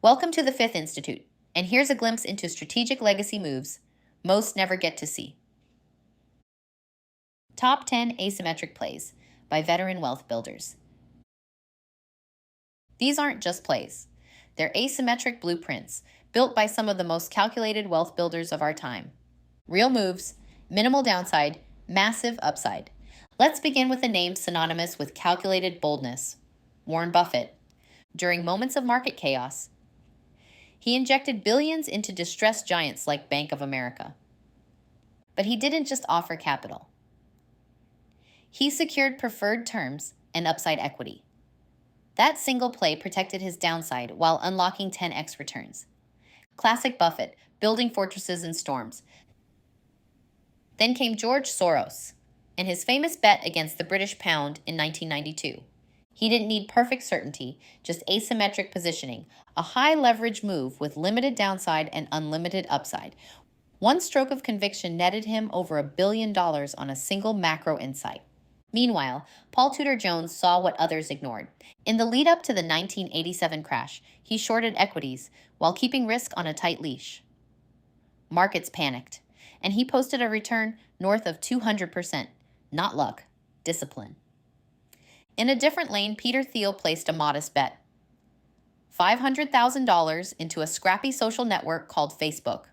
Welcome to the Fifth Institute, and here's a glimpse into strategic legacy moves most never get to see. Top 10 Asymmetric Plays by Veteran Wealth Builders. These aren't just plays. They're asymmetric blueprints built by some of the most calculated wealth builders of our time. Real moves, minimal downside, massive upside. Let's begin with a name synonymous with calculated boldness, Warren Buffett. During moments of market chaos, he injected billions into distressed giants like Bank of America. But he didn't just offer capital. He secured preferred terms and upside equity. That single play protected his downside while unlocking 10x returns. Classic Buffett, building fortresses in storms. Then came George Soros and his famous bet against the British pound in 1992. He didn't need perfect certainty, just asymmetric positioning, a high leverage move with limited downside and unlimited upside. One stroke of conviction netted him over $1 billion on a single macro insight. Meanwhile, Paul Tudor Jones saw what others ignored. In the lead up to the 1987 crash, he shorted equities while keeping risk on a tight leash. Markets panicked, and he posted a return north of 200%. Not luck, discipline. In a different lane, Peter Thiel placed a modest bet. $500,000 into a scrappy social network called Facebook.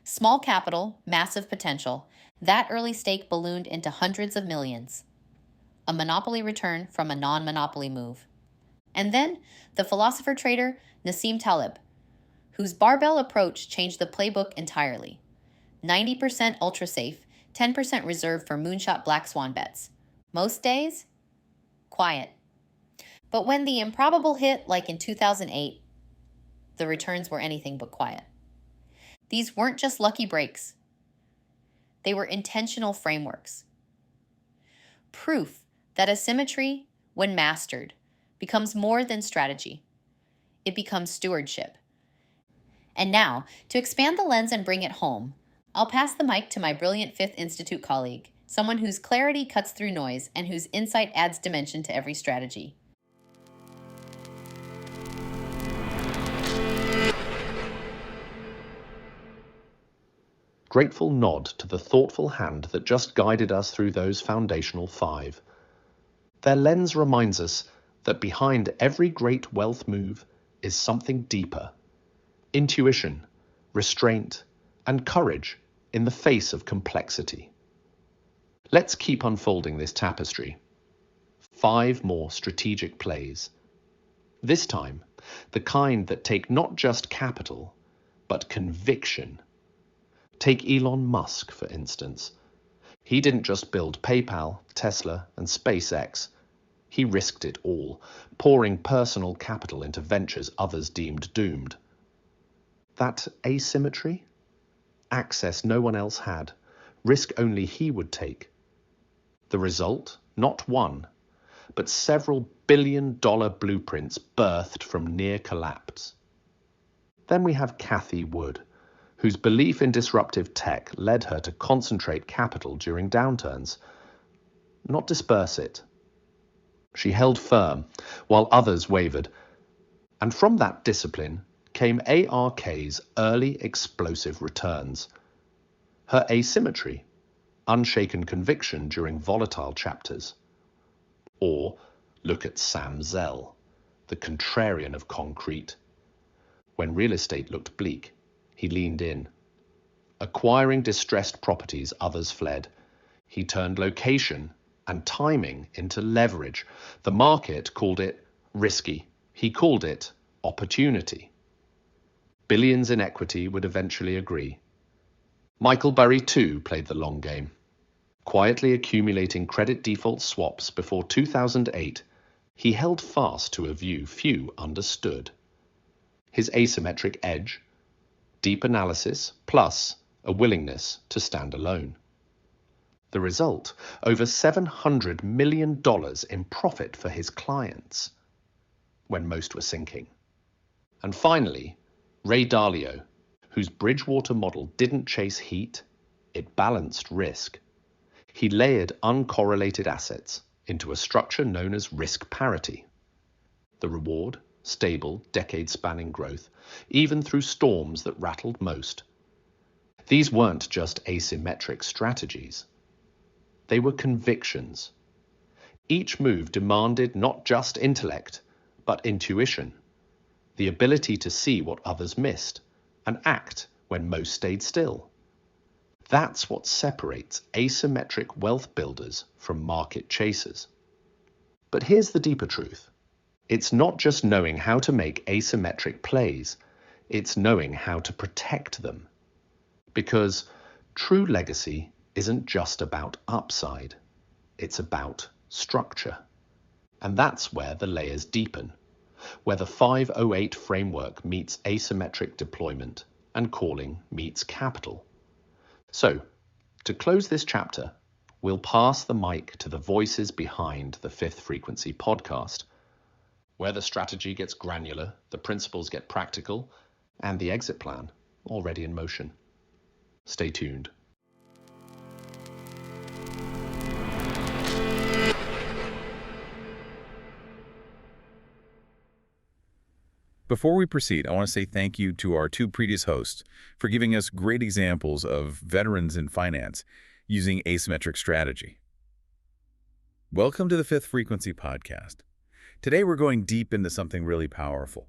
Small capital, massive potential. That early stake ballooned into hundreds of millions. A monopoly return from a non-monopoly move. And then the philosopher-trader Nassim Taleb, whose barbell approach changed the playbook entirely. 90% ultra-safe, 10% reserved for moonshot black swan bets. Most days, quiet. But when the improbable hit, like in 2008, the returns were anything but quiet. These weren't just lucky breaks. They were intentional frameworks. Proof that asymmetry, when mastered, becomes more than strategy. It becomes stewardship. And now, to expand the lens and bring it home, I'll pass the mic to my brilliant Fifth Institute colleague, someone whose clarity cuts through noise and whose insight adds dimension to every strategy. Grateful nod to the thoughtful hand that just guided us through those foundational 5. Their lens reminds us that behind every great wealth move is something deeper. Intuition, restraint, and courage in the face of complexity. Let's keep unfolding this tapestry. 5 more strategic plays. This time, the kind that take not just capital, but conviction. Take Elon Musk, for instance. He didn't just build PayPal, Tesla, and SpaceX. He risked it all, pouring personal capital into ventures others deemed doomed. That asymmetry? Access no one else had, risk only he would take. The result? Not one, but several billion-dollar blueprints birthed from near collapse. Then we have Cathie Wood, whose belief in disruptive tech led her to concentrate capital during downturns, not disperse it. She held firm while others wavered, and from that discipline came ARK's early explosive returns. Her asymmetry, unshaken conviction during volatile chapters. Or look at Sam Zell, the contrarian of concrete. When real estate looked bleak, he leaned in. Acquiring distressed properties others fled, he turned location and timing into leverage. The market called it risky. He called it opportunity. Billions in equity would eventually agree. Michael Burry too played the long game. Quietly accumulating credit default swaps before 2008, he held fast to a view few understood. His asymmetric edge, deep analysis, plus a willingness to stand alone. The result, over $700 million in profit for his clients, when most were sinking. And finally, Ray Dalio, whose Bridgewater model didn't chase heat, it balanced risk. He layered uncorrelated assets into a structure known as risk parity. The reward? stable, decade-spanning growth, even through storms that rattled most. These weren't just asymmetric strategies. They were convictions. Each move demanded not just intellect, but intuition, the ability to see what others missed and act when most stayed still. That's what separates asymmetric wealth builders from market chasers. But here's the deeper truth. It's not just knowing how to make asymmetric plays, it's knowing how to protect them. Because true legacy isn't just about upside, it's about structure. And that's where the layers deepen, where the 508 framework meets asymmetric deployment and calling meets capital. So, to close this chapter, we'll pass the mic to the voices behind the Fifth Frequency podcast, where the strategy gets granular, the principles get practical, and the exit plan already in motion. Stay tuned. Before we proceed, I want to say thank you to our two previous hosts for giving us great examples of veterans in finance using asymmetric strategy. Welcome to the Fifth Frequency podcast. Today we're going deep into something really powerful,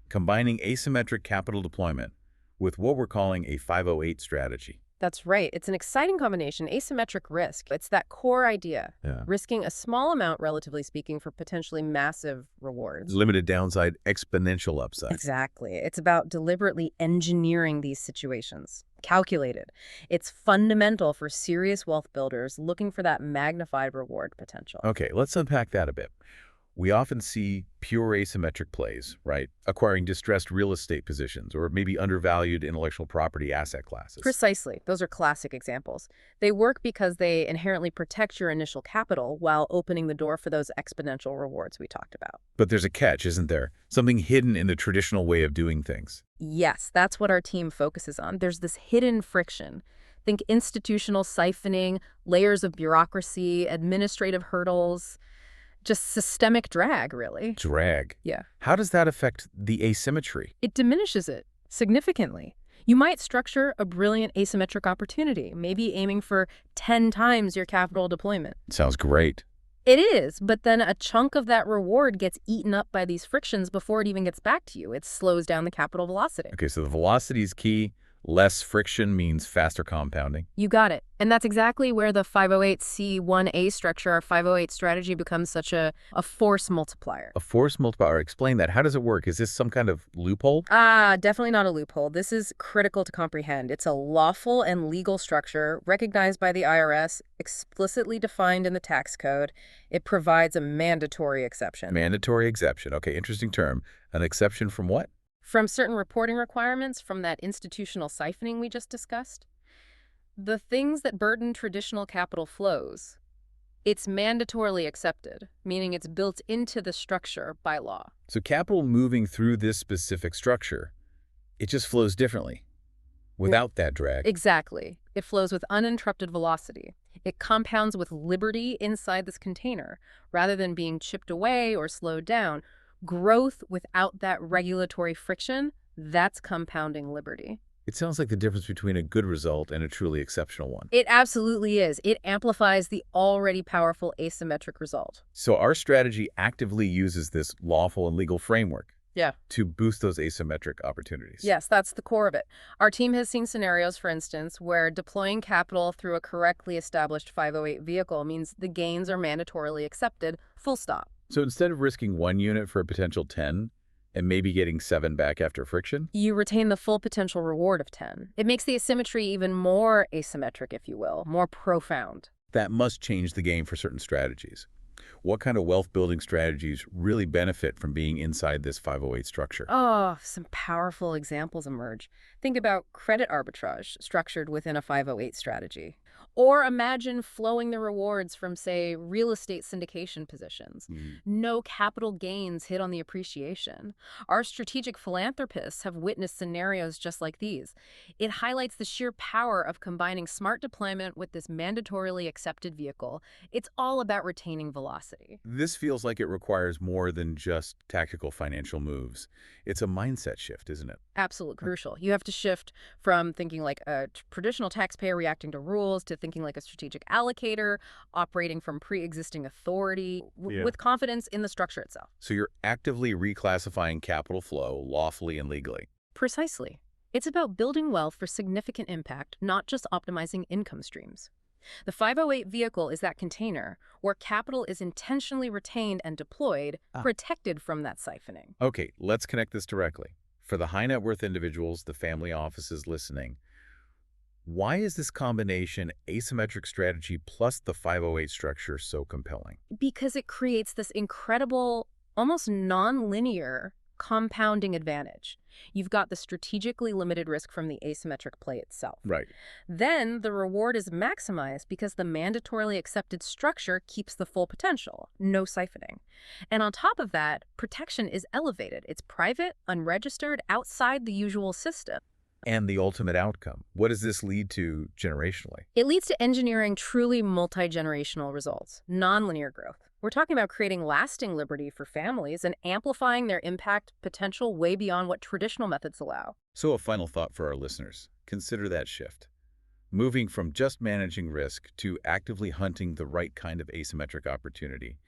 combining asymmetric capital deployment with what we're calling a 508 strategy. That's right. It's an exciting combination. Asymmetric risk. It's that core idea. Risking a small amount, relatively speaking, for potentially massive rewards. Limited downside, exponential upside. Exactly. It's about deliberately engineering these situations. Calculated. It's fundamental for serious wealth builders looking for that magnified reward potential. Okay, let's unpack that a bit. We often see pure asymmetric plays, right? Acquiring distressed real estate positions or maybe undervalued intellectual property asset classes. Precisely. Those are classic examples. They work because they inherently protect your initial capital while opening the door for those exponential rewards we talked about. But there's a catch, isn't there? Something hidden in the traditional way of doing things. Yes, that's what our team focuses on. There's this hidden friction. Think institutional siphoning, layers of bureaucracy, administrative hurdles. Just systemic drag, really. Drag? Yeah. How does that affect the asymmetry? It diminishes it significantly. You might structure a brilliant asymmetric opportunity, maybe aiming for 10 times your capital deployment. Sounds great. It is, but then a chunk of that reward gets eaten up by these frictions before it even gets back to you. It slows down the capital velocity. Okay, so the velocity is key. Less friction means faster compounding. You got it. And that's exactly where the 508C1A structure, our 508 strategy, becomes such a force multiplier. A force multiplier. Explain that. How does it work? Is this some kind of loophole? Definitely not a loophole. This is critical to comprehend. It's a lawful and legal structure recognized by the IRS, explicitly defined in the tax code. It provides a mandatory exception. Mandatory exception. Okay, interesting term. An exception from what? From certain reporting requirements from that institutional siphoning we just discussed. The things that burden traditional capital flows, it's mandatorily accepted, meaning it's built into the structure by law. So capital moving through this specific structure, it just flows differently, without that drag. Exactly. It flows with uninterrupted velocity. It compounds with liberty inside this container, rather than being chipped away or slowed down. Growth without that regulatory friction, that's compounding liberty. It sounds like the difference between a good result and a truly exceptional one. It absolutely is. It amplifies the already powerful asymmetric result. So our strategy actively uses this lawful and legal framework to boost those asymmetric opportunities. Yes, that's the core of it. Our team has seen scenarios, for instance, where deploying capital through a correctly established 508 vehicle means the gains are mandatorily accepted, full stop. So instead of risking 1 unit for a potential 10 and maybe getting 7 back after friction, you retain the full potential reward of 10. It makes the asymmetry even more asymmetric, if you will, more profound. That must change the game for certain strategies. What kind of wealth building strategies really benefit from being inside this 508 structure? Oh, some powerful examples emerge. Think about credit arbitrage structured within a 508 strategy. Or imagine flowing the rewards from, say, real estate syndication positions. No capital gains hit on the appreciation. Our strategic philanthropists have witnessed scenarios just like these. It highlights the sheer power of combining smart deployment with this mandatorily accepted vehicle. It's all about retaining velocity. This feels like it requires more than just tactical financial moves. It's a mindset shift, isn't it? Absolutely crucial. You have to shift from thinking like a traditional taxpayer reacting to rules to thinking like a strategic allocator, operating from pre-existing authority with confidence in the structure itself. So you're actively reclassifying capital flow lawfully and legally. Precisely. It's about building wealth for significant impact, not just optimizing income streams. The 508 vehicle is that container where capital is intentionally retained and deployed, protected from that siphoning. Okay, let's connect this directly. For the high net worth individuals, the family offices listening, why is this combination asymmetric strategy plus the 508 structure so compelling? Because it creates this incredible, almost non-linear compounding advantage. You've got the strategically limited risk from the asymmetric play itself. Right. Then the reward is maximized because the mandatorily accepted structure keeps the full potential, no siphoning. And on top of that, protection is elevated. It's private, unregistered, outside the usual system. And the ultimate outcome, what does this lead to generationally? It leads to engineering truly multi-generational results, nonlinear growth. We're talking about creating lasting liberty for families and amplifying their impact potential way beyond what traditional methods allow. So a final thought for our listeners. Consider that shift. Moving from just managing risk to actively hunting the right kind of asymmetric opportunity.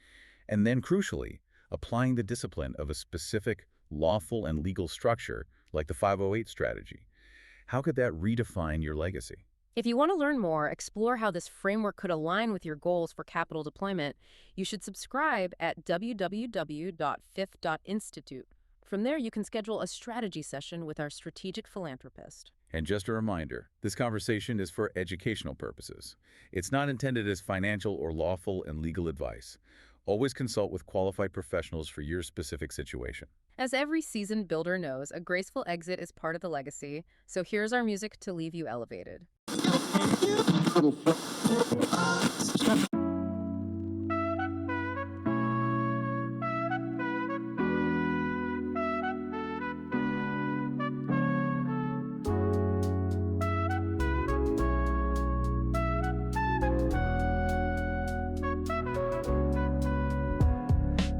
And then, crucially, applying the discipline of a specific lawful and legal structure like the 508 strategy. How could that redefine your legacy? If you want to learn more, explore how this framework could align with your goals for capital deployment, you should subscribe at www.fifth.institute. From there, you can schedule a strategy session with our strategic philanthropist. And just a reminder, this conversation is for educational purposes. It's not intended as financial or lawful and legal advice. Always consult with qualified professionals for your specific situation. As every seasoned builder knows, a graceful exit is part of the legacy, so here's our music to leave you elevated.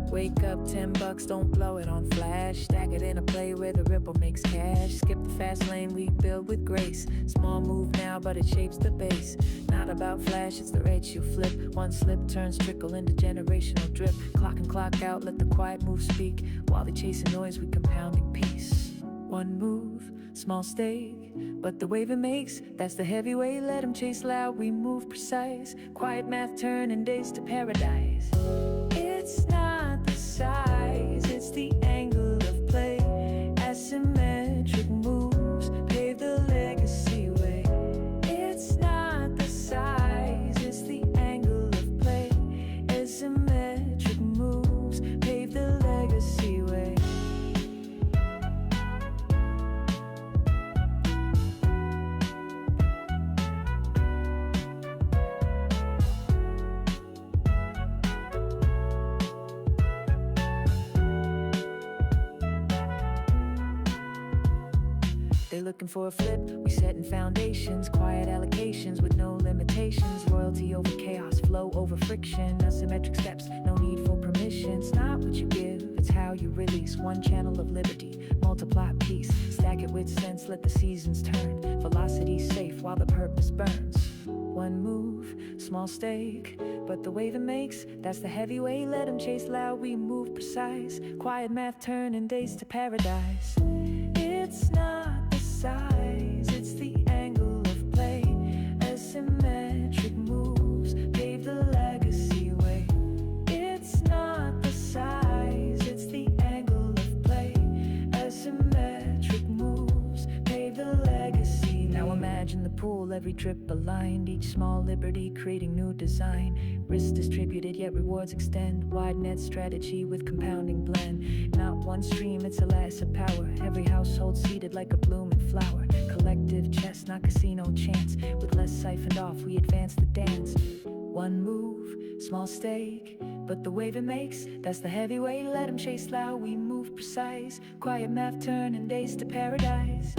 Wake up, $10, don't blow it on flash. Stack it in a play where the ripple makes cash. Skip the fast lane, we build with grace. Small move now, but it shapes the base. Not about flash, it's the rates you flip. One slip turns trickle into generational drip. Clock and clock out, let the quiet move speak. While they chasing noise, we compounding peace. One move, small stake, but the wave it makes, that's the heavyweight. Let them chase loud, we move precise. Quiet math turning days to paradise. It's not the size, it's the angle of play. Asymmetric moves pave the legacy way. It's not the size, it's the angle of play. Asymmetric moves pave the legacy way. They looking for a flip, we setting foundations. Quiet allocations with no limitations. Royalty over chaos, flow over friction. Asymmetric steps, no need for permission. It's not what you give, it's how you release. One channel of liberty, multiply peace. Stack it with sense, let the seasons turn. Velocity safe while the purpose burns. One move, small stake, but the wave it makes, that's the heavyweight. Let them chase loud, we move precise. Quiet math turning days to paradise. It's not the size, it's the angle of play. Asymmetric moves pave the legacy way. It's not the size, it's the angle of play. Asymmetric moves pave the legacy. Now imagine the pool, every drip aligned. Each small liberty creating new design. Risk distributed yet rewards extend. Wide net strategy with compounding blend. Not one one stream, it's a lattice of power. Every household seated like a blooming flower. Collective chess, not casino chance. With less siphoned off, we advance the dance. One move, small stake, but the wave it makes, that's the heavyweight. Let 'em chase loud, we move precise. Quiet math turning days to paradise.